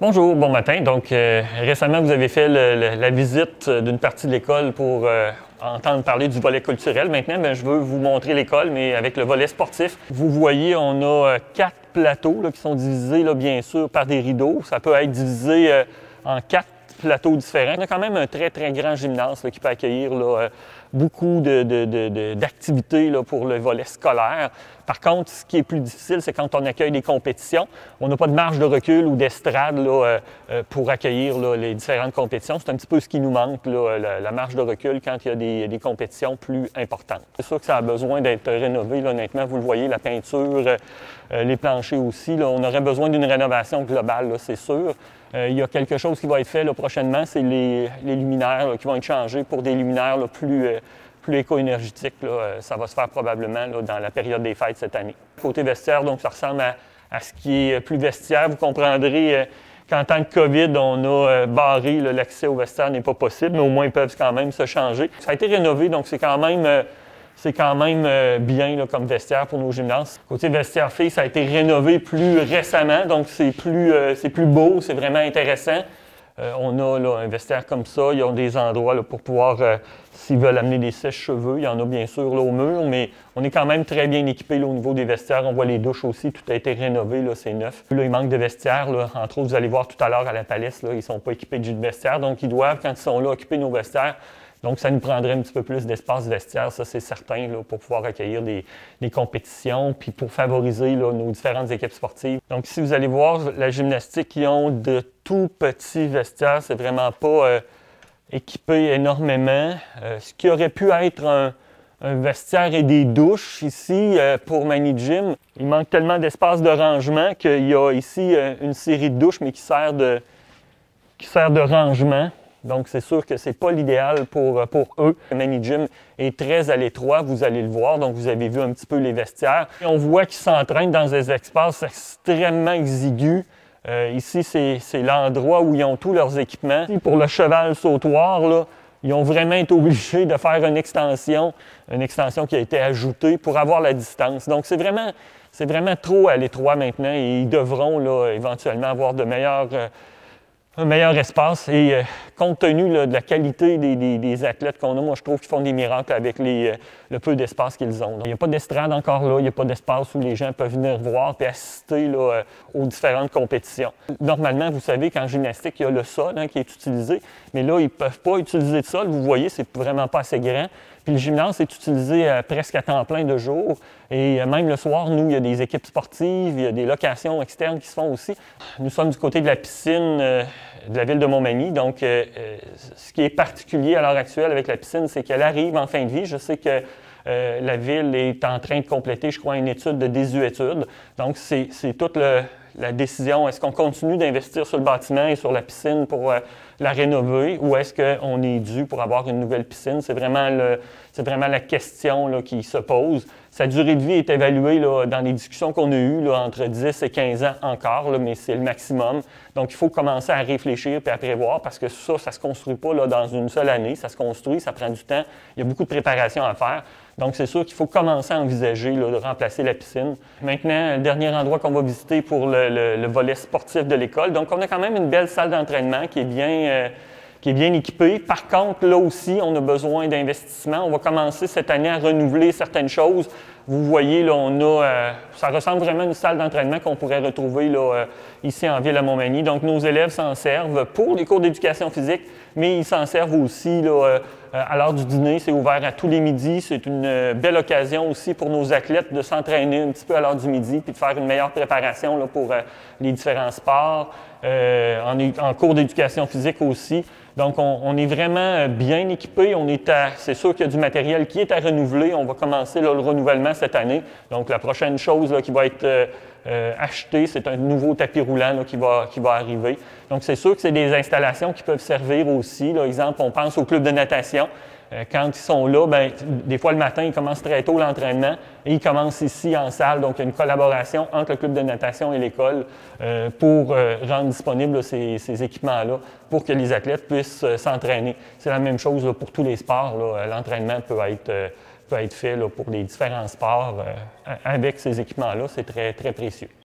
Bonjour, bon matin. Donc, récemment, vous avez fait la visite d'une partie de l'école pour entendre parler du volet culturel. Maintenant, je veux vous montrer l'école, mais avec le volet sportif. Vous voyez, on a 4 plateaux là, qui sont divisés, là, bien sûr, par des rideaux. Ça peut être divisé en 4 plateaux différents. On a quand même un très, très grand gymnase là, qui peut accueillir là, beaucoup d'activités pour le volet scolaire. Par contre, ce qui est plus difficile, c'est quand on accueille des compétitions. On n'a pas de marge de recul ou d'estrade pour accueillir là, les différentes compétitions. C'est un petit peu ce qui nous manque, là, la marge de recul quand il y a des compétitions plus importantes. C'est sûr que ça a besoin d'être rénové. Là, honnêtement, vous le voyez, la peinture, les planchers aussi. Là, on aurait besoin d'une rénovation globale, c'est sûr. Il y a quelque chose qui va être fait là, prochainement, c'est les luminaires là, qui vont être changés pour des luminaires là, plus éco-énergétiques. Ça va se faire probablement là, dans la période des fêtes cette année. Côté vestiaire, donc, ça ressemble à ce qui est plus vestiaire. Vous comprendrez qu'en temps de COVID, on a barré l'accès au vestiaire n'est pas possible, mais au moins ils peuvent quand même se changer. Ça a été rénové, donc c'est quand même bien là, comme vestiaire pour nos gymnases. Côté vestiaire filles, ça a été rénové plus récemment, donc c'est plus beau, c'est vraiment intéressant. On a là, un vestiaire comme ça, ils ont des endroits là, pour pouvoir, s'ils veulent amener des sèches-cheveux, il y en a bien sûr là, au mur, mais on est quand même très bien équipé là, au niveau des vestiaires. On voit les douches aussi, tout a été rénové, c'est neuf. Là, il manque de vestiaires, là. Entre autres, vous allez voir tout à l'heure à la Palisse, là, ils ne sont pas équipés de gîte vestiaire, donc ils doivent, quand ils sont là, occuper nos vestiaires. Donc, ça nous prendrait un petit peu plus d'espace vestiaire, ça c'est certain, là, pour pouvoir accueillir des compétitions, puis pour favoriser là, nos différentes équipes sportives. Donc, si vous allez voir, la gymnastique, ils ont de tout petits vestiaires, c'est vraiment pas équipé énormément. Ce qui aurait pu être un vestiaire et des douches ici pour Mani Gym, il manque tellement d'espace de rangement qu'il y a ici une série de douches, mais qui sert de rangement. Donc, c'est sûr que ce n'est pas l'idéal pour eux. Le Mani Gym est très à l'étroit, vous allez le voir. Donc, vous avez vu un petit peu les vestiaires. Et on voit qu'ils s'entraînent dans des espaces extrêmement exigus. Ici, c'est l'endroit où ils ont tous leurs équipements. Pour le cheval sautoir, là, ils ont vraiment été obligés de faire une extension qui a été ajoutée pour avoir la distance. Donc, c'est vraiment trop à l'étroit maintenant et ils devront là, éventuellement avoir un meilleur espace et compte tenu là, de la qualité des athlètes qu'on a, moi je trouve qu'ils font des miracles avec le peu d'espace qu'ils ont. Donc, il n'y a pas d'estrade encore là, il n'y a pas d'espace où les gens peuvent venir voir et assister là, aux différentes compétitions. Normalement, vous savez qu'en gymnastique, il y a le sol qui est utilisé, mais là, ils ne peuvent pas utiliser de sol. Vous voyez, c'est vraiment pas assez grand. Puis le gymnase est utilisé presque à temps plein de jour. Et même le soir, nous, il y a des équipes sportives, il y a des locations externes qui se font aussi. Nous sommes du côté de la piscine de la ville de Montmagny. Donc, ce qui est particulier à l'heure actuelle avec la piscine, c'est qu'elle arrive en fin de vie. Je sais que la ville est en train de compléter, je crois, une étude de désuétude. Donc, c'est toute la décision. Est-ce qu'on continue d'investir sur le bâtiment et sur la piscine pour la rénover ou est-ce qu'on est dû pour avoir une nouvelle piscine? C'est vraiment la question là, qui se pose. Sa durée de vie est évaluée là, dans les discussions qu'on a eues là, entre 10 et 15 ans encore, là, mais c'est le maximum. Donc, il faut commencer à réfléchir et à prévoir parce que ça ne se construit pas là, dans une seule année. Ça se construit, ça prend du temps. Il y a beaucoup de préparation à faire. Donc, c'est sûr qu'il faut commencer à envisager là, de remplacer la piscine. Maintenant, le dernier endroit qu'on va visiter pour le volet sportif de l'école. Donc, on a quand même une belle salle d'entraînement qui est bien équipée. Par contre, là aussi, on a besoin d'investissement. On va commencer cette année à renouveler certaines choses. Vous voyez, là, ça ressemble vraiment à une salle d'entraînement qu'on pourrait retrouver là, ici en ville à Montmagny. Donc, nos élèves s'en servent pour les cours d'éducation physique, mais ils s'en servent aussi là, à l'heure du dîner. C'est ouvert à tous les midis. C'est une belle occasion aussi pour nos athlètes de s'entraîner un petit peu à l'heure du midi puis de faire une meilleure préparation là, pour les différents sports, en cours d'éducation physique aussi. Donc, on est vraiment bien équipé. C'est sûr qu'il y a du matériel qui est à renouveler. On va commencer là, le renouvellement cette année. Donc, la prochaine chose là, qui va être achetée, c'est un nouveau tapis roulant là, qui va arriver. Donc, c'est sûr que c'est des installations qui peuvent servir aussi. Par exemple, on pense au club de natation. Quand ils sont là, des fois le matin, ils commencent très tôt l'entraînement et ils commencent ici en salle. Donc, il y a une collaboration entre le club de natation et l'école pour rendre disponibles là, ces équipements-là pour que les athlètes puissent s'entraîner. C'est la même chose là, pour tous les sports. L'entraînement peut être fait là, pour les différents sports avec ces équipements-là. C'est très, très précieux.